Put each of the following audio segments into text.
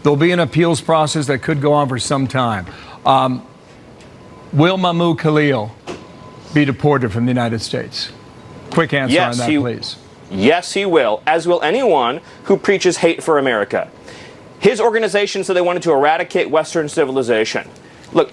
There'll be an appeals process that could go on for some time. Will Mahmud Khalil be deported from the United States? Quick answer on that, please. Yes, he will, as will anyone who preaches hate for America. His organization said they wanted to eradicate Western civilization. Look,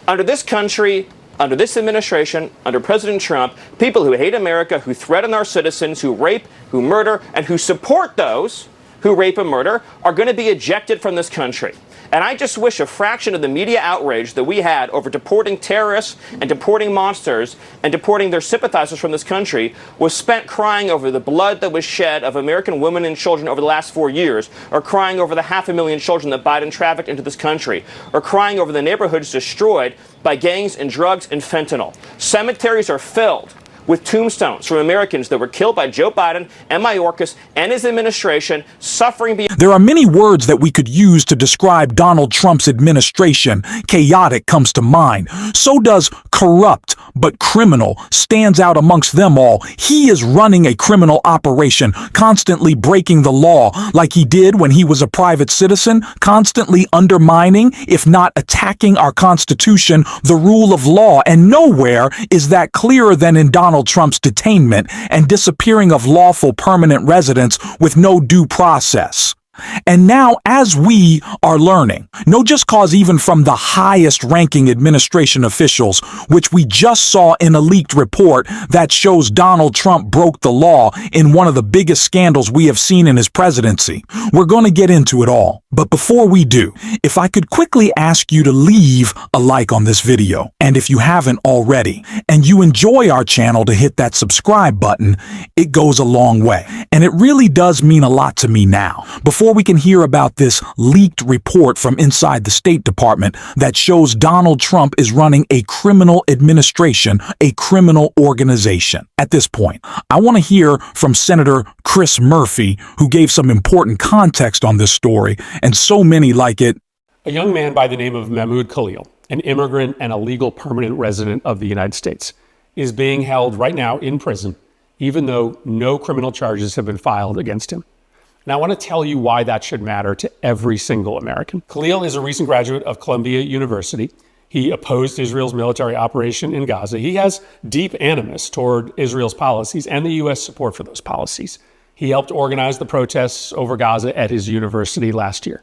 under this country, under this administration, under President Trump, people who hate America, who threaten our citizens, who rape, who murder, and who support those who rape and murder are going to be ejected from this country. And I just wish a fraction of the media outrage that we had over deporting terrorists and deporting monsters and deporting their sympathizers from this country was spent crying over the blood that was shed of American women and children over the last 4 years, or crying over the 500,000 children that Biden trafficked into this country, or crying over the neighborhoods destroyed by gangs and drugs and fentanyl. Cemeteries are filled with tombstones from Americans that were killed by Joe Biden and Mayorkas and his administration, suffering beyond. There are many words that we could use to describe Donald Trump's administration. Chaotic comes to mind. So does corrupt, but criminal stands out amongst them all. He is running a criminal operation, constantly breaking the law like he did when he was a private citizen, constantly undermining, if not attacking our Constitution, the rule of law. And nowhere is that clearer than in Donald Trump's detainment and disappearing of lawful permanent residents with no due process. And now, as we are learning, no just cause even from the highest ranking administration officials, which we just saw in a leaked report that shows Donald Trump broke the law in one of the biggest scandals we have seen in his presidency. We're going to get into it all. But before we do, if I could quickly ask you to leave a like on this video, and if you haven't already, and you enjoy our channel, to hit that subscribe button. It goes a long way, and it really does mean a lot to me now. Before we can hear about this leaked report from inside the State Department that shows Donald Trump is running a criminal administration, a criminal organization. At this point, I want to hear from Senator Chris Murphy, who gave some important context on this story, and so many like it. A young man by the name of Mahmud Khalil, an immigrant and a legal permanent resident of the United States, is being held right now in prison, even though no criminal charges have been filed against him. Now, I want to tell you why that should matter to every single American. Khalil is a recent graduate of Columbia University. He opposed Israel's military operation in Gaza. He has deep animus toward Israel's policies and the U.S. support for those policies. He helped organize the protests over Gaza at his university last year.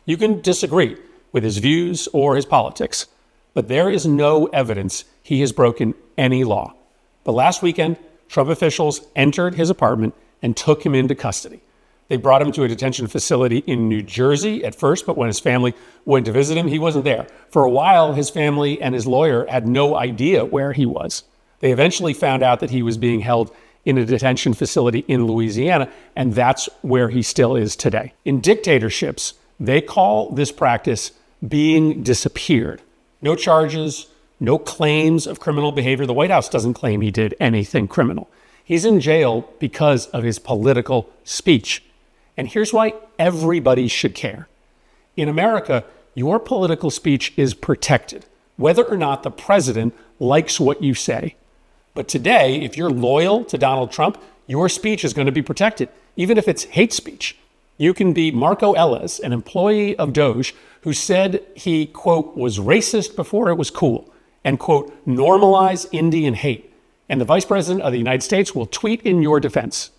You can disagree with his views or his politics, but there is no evidence he has broken any law. But last weekend, Trump officials entered his apartment and took him into custody. They brought him to a detention facility in New Jersey at first, but when his family went to visit him, he wasn't there. For a while, his family and his lawyer had no idea where he was. They eventually found out that he was being held in a detention facility in Louisiana, and that's where he still is today. In dictatorships, they call this practice being disappeared. No charges, no claims of criminal behavior. The White House doesn't claim he did anything criminal. He's in jail because of his political speech. And here's why everybody should care. In America, your political speech is protected, whether or not the president likes what you say. But today, if you're loyal to Donald Trump, your speech is going to be protected, even if it's hate speech. You can be Marco Ellis, an employee of Doge, who said he, quote, was racist before it was cool, and, quote, normalize Indian hate. And the vice president of the United States will tweet in your defense.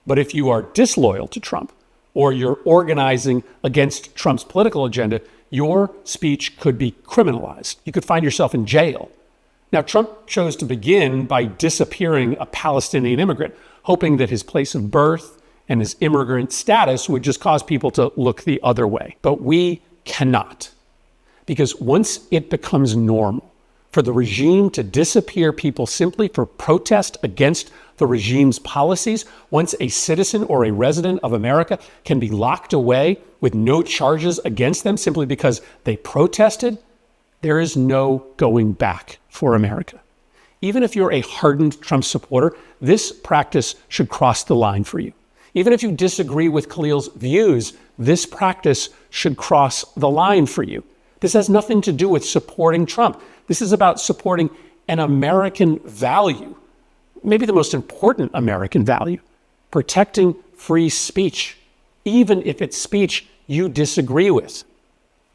But if you are disloyal to Trump, or you're organizing against Trump's political agenda, your speech could be criminalized. You could find yourself in jail. Now, Trump chose to begin by disappearing a Palestinian immigrant, hoping that his place of birth and his immigrant status would just cause people to look the other way. But we cannot. Because once it becomes normal for the regime to disappear people simply for protest against the regime's policies, once a citizen or a resident of America can be locked away with no charges against them simply because they protested, there is no going back for America. Even if you're a hardened Trump supporter, this practice should cross the line for you. Even if you disagree with Khalil's views, this practice should cross the line for you. This has nothing to do with supporting Trump. This is about supporting an American value, maybe the most important American value, protecting free speech, even if it's speech you disagree with.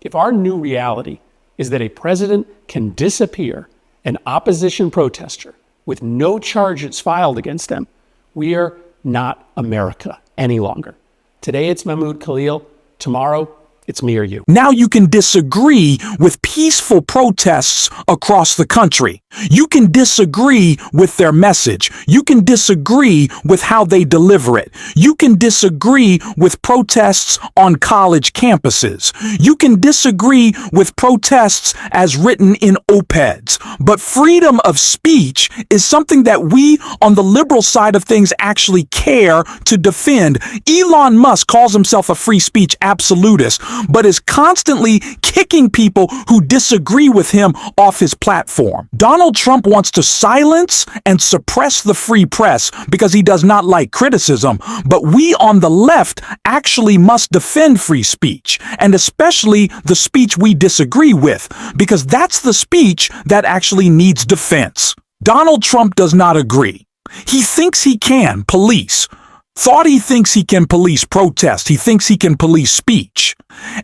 If our new reality is that a president can disappear an opposition protester with no charges filed against them, we are not America any longer. Today it's Mahmud Khalil. Tomorrow it's me or you. Now you can disagree with peaceful protests across the country. You can disagree with their message. You can disagree with how they deliver it. You can disagree with protests on college campuses. You can disagree with protests as written in op-eds. But freedom of speech is something that we on the liberal side of things actually care to defend. Elon Musk calls himself a free speech absolutist, but is constantly kicking people who disagree with him off his platform. Donald Trump wants to silence and suppress the free press because he does not like criticism, but we on the left actually must defend free speech, and especially the speech we disagree with, because that's the speech that actually needs defense. Donald Trump does not agree. He thinks he can police. He thinks he can police protest. He thinks he can police speech.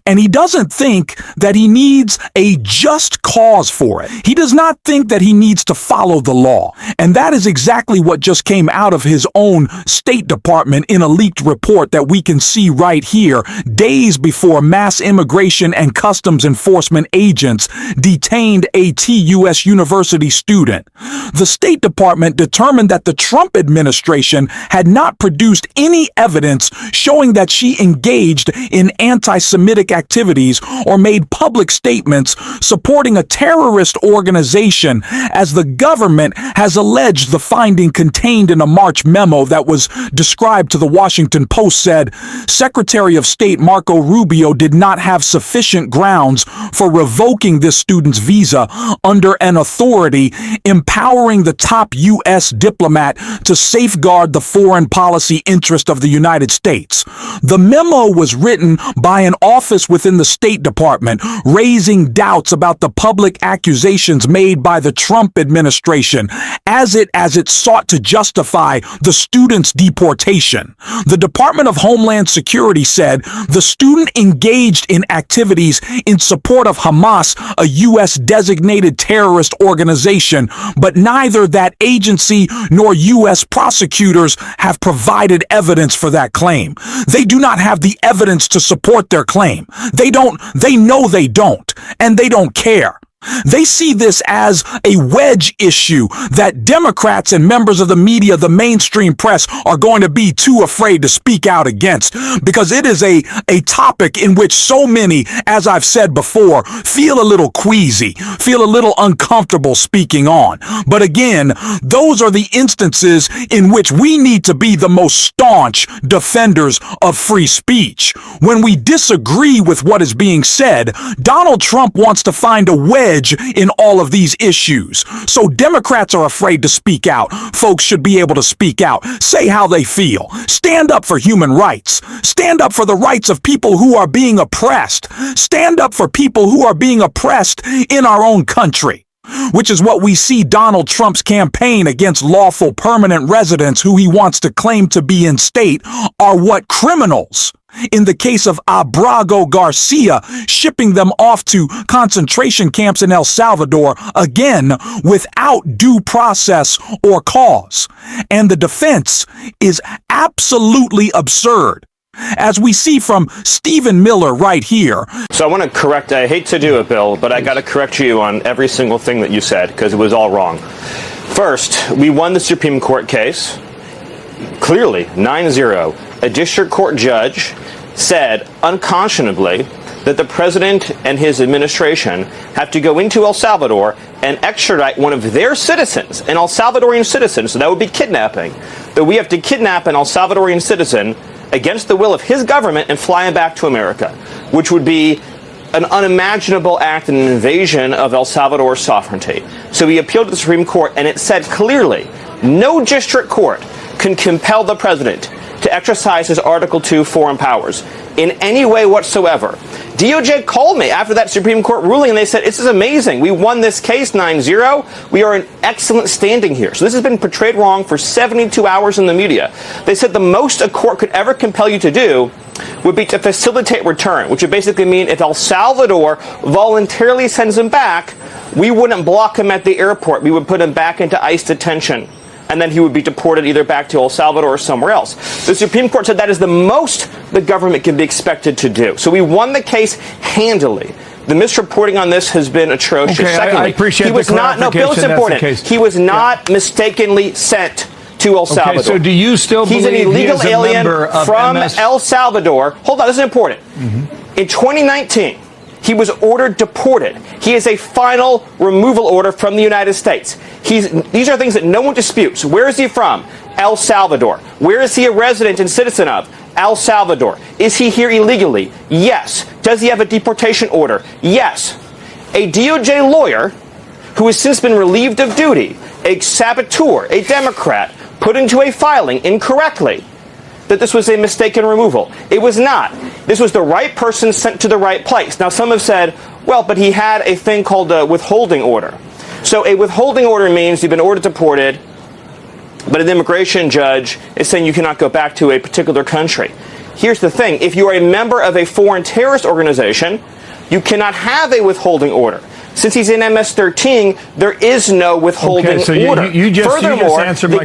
And he doesn't think that he needs a just cause for it. He does not think that he needs to follow the law. And that is exactly what just came out of his own State Department in a leaked report that we can see right here, days before mass immigration and customs enforcement agents detained a TUS University student. The State Department determined that the Trump administration had not produced any evidence showing that she engaged in anti-Semitic activities or made public statements supporting a terrorist organization, as the government has alleged. The finding contained in a March memo that was described to the Washington Post said Secretary of State Marco Rubio did not have sufficient grounds for revoking this student's visa under an authority empowering the top U.S. diplomat to safeguard the foreign policy interest of the United States. The memo was written by an office within the State Department, raising doubts about the public accusations made by the Trump administration as it sought to justify the student's deportation. The Department of Homeland Security said the student engaged in activities in support of Hamas, a U.S. designated terrorist organization, but neither that agency nor U.S. prosecutors have provided evidence for that claim. They do not have the evidence to support their claim. They know they don't, and they don't care. They see this as a wedge issue that Democrats and members of the media, the mainstream press, are going to be too afraid to speak out against, because it is a topic in which so many, as I've said before, feel a little queasy, feel a little uncomfortable speaking on. But again, those are the instances in which we need to be the most staunch defenders of free speech. When we disagree with what is being said, Donald Trump wants to find a wedge in all of these issues. So Democrats are afraid to speak out. Folks should be able to speak out, say how they feel, stand up for human rights, stand up for the rights of people who are being oppressed, stand up for people who are being oppressed in our own country. Which is what we see Donald Trump's campaign against lawful permanent residents who he wants to claim to be in state are what criminals. In the case of Abrago Garcia, shipping them off to concentration camps in El Salvador, again, without due process or cause. And the defense is absolutely absurd, as we see from Stephen Miller right here. So I want to correct, I hate to do it, Bill, but I got to correct you on every single thing that you said, because it was all wrong. First, we won the Supreme Court case, clearly, 9-0. A district court judge said unconscionably that the president and his administration have to go into El Salvador and extradite one of their citizens, an El Salvadorian citizen, so that would be kidnapping, that we have to kidnap an El Salvadorian citizen against the will of his government and fly him back to America, which would be an unimaginable act and an invasion of El Salvador's sovereignty. So he appealed to the Supreme Court, and it said clearly, no district court can compel the president to exercise his Article 2 foreign powers in any way whatsoever. DOJ called me after that Supreme Court ruling, and they said, this is amazing. We won this case 9-0. We are in excellent standing here. So this has been portrayed wrong for 72 hours in the media. They said the most a court could ever compel you to do would be to facilitate return, which would basically mean if El Salvador voluntarily sends him back, we wouldn't block him at the airport. We would put him back into ICE detention, and then he would be deported either back to El Salvador or somewhere else. The Supreme Court said that is the most the government can be expected to do. So we won the case handily. The misreporting on this has been atrocious. Okay, Secondly, I appreciate he was the not, no, Bill, it's important. He was not mistakenly sent to El Salvador. Okay, so do you still He's believe an illegal he is a alien member of from MS? El Salvador. Hold on, this is important. In 2019, he was ordered deported. He has a final removal order from the United States. These are things that no one disputes. Where is he from? El Salvador. Where is he a resident and citizen of? El Salvador. Is he here illegally? Yes. Does he have a deportation order? Yes. A DOJ lawyer who has since been relieved of duty, a saboteur, a Democrat, put into a filing incorrectly that this was a mistaken removal. It was not. This was the right person sent to the right place. Now, some have said, well, but he had a thing called a withholding order. So a withholding order means you've been ordered deported, but an immigration judge is saying you cannot go back to a particular country. Here's the thing. If you are a member of a foreign terrorist organization, you cannot have a withholding order. Since he's in MS-13, there is no withholding order. Furthermore, the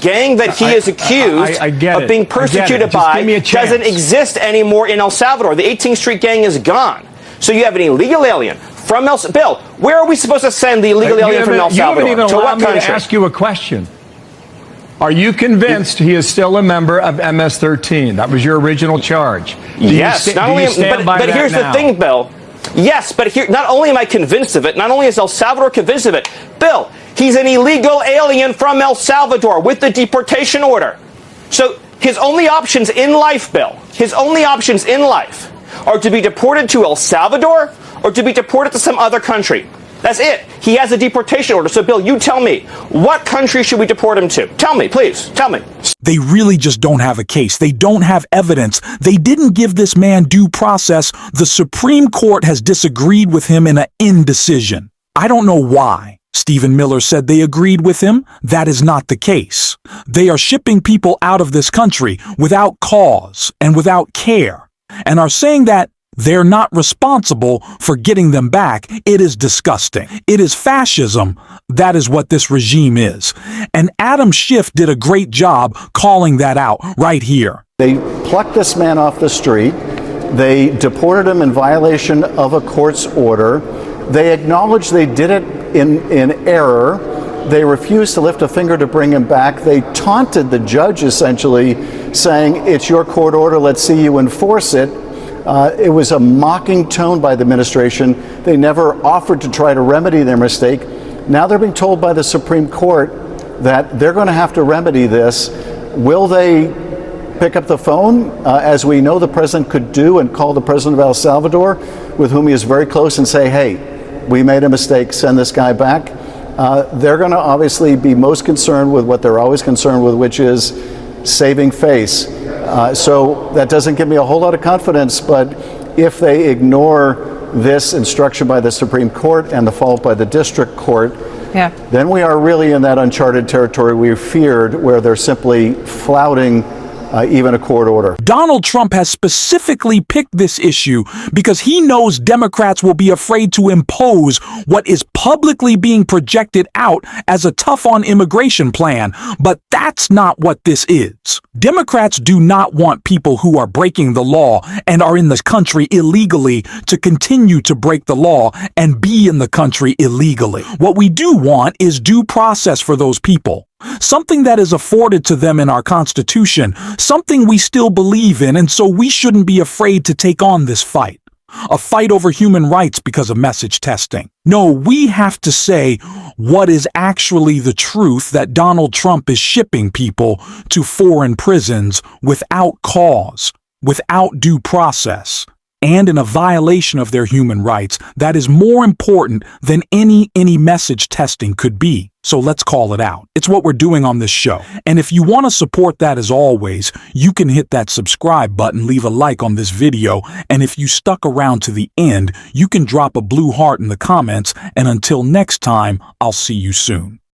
gang that he is accused of being persecuted by doesn't exist anymore in El Salvador. The 18th Street gang is gone. So you have an illegal alien from El Salvador. Bill, where are we supposed to send the illegal alien from El Salvador? You haven't even to allowed what me country? to ask you a question. Are you convinced he is still a member of MS-13? That was your original charge. Yes. But here's the thing, Bill. Yes, but here, not only am I convinced of it, not only is El Salvador convinced of it, Bill, he's an illegal alien from El Salvador with the deportation order. So his only options in life, Bill, his only options in life are to be deported to El Salvador or to be deported to some other country. That's it. He has a deportation order. So, Bill, you tell me, what country should we deport him to? Tell me, please. Tell me. They really just don't have a case. They don't have evidence. They didn't give this man due process. The Supreme Court has disagreed with him in an indecision. I don't know why. Stephen Miller said they agreed with him. That is not the case. They are shipping people out of this country without cause and without care, and are saying that they're not responsible for getting them back. It is disgusting. It is fascism. That is what this regime is. And Adam Schiff did a great job calling that out right here. They plucked this man off the street. They deported him in violation of a court's order. They acknowledged they did it in error. They refused to lift a finger to bring him back. They taunted the judge, essentially, saying, it's your court order, let's see you enforce it. It was a mocking tone by the administration. They never offered to try to remedy their mistake. Now they're being told by the Supreme Court that they're going to have to remedy this. Will they pick up the phone, as we know the president could do, and call the president of El Salvador, with whom he is very close, and say, hey, we made a mistake, send this guy back? They're going to obviously be most concerned with what they're always concerned with, which is saving face. So that doesn't give me a whole lot of confidence, but if they ignore this instruction by the Supreme Court and the fault by the district court, then we are really in that uncharted territory we feared, where they're simply flouting even a court order. Donald Trump has specifically picked this issue because he knows Democrats will be afraid to impose what is publicly being projected out as a tough-on immigration plan. But that's not what this is. Democrats do not want people who are breaking the law and are in the country illegally to continue to break the law and be in the country illegally. What we do want is due process for those people. Something that is afforded to them in our Constitution, something we still believe in, and so we shouldn't be afraid to take on this fight. A fight over human rights because of message testing. No, we have to say what is actually the truth, that Donald Trump is shipping people to foreign prisons without cause, without due process, and in a violation of their human rights that is more important than any message testing could be. So let's call it out. It's what we're doing on this show. And if you want to support that, as always, you can hit that subscribe button, leave a like on this video, and if you stuck around to the end, you can drop a blue heart in the comments, and until next time, I'll see you soon.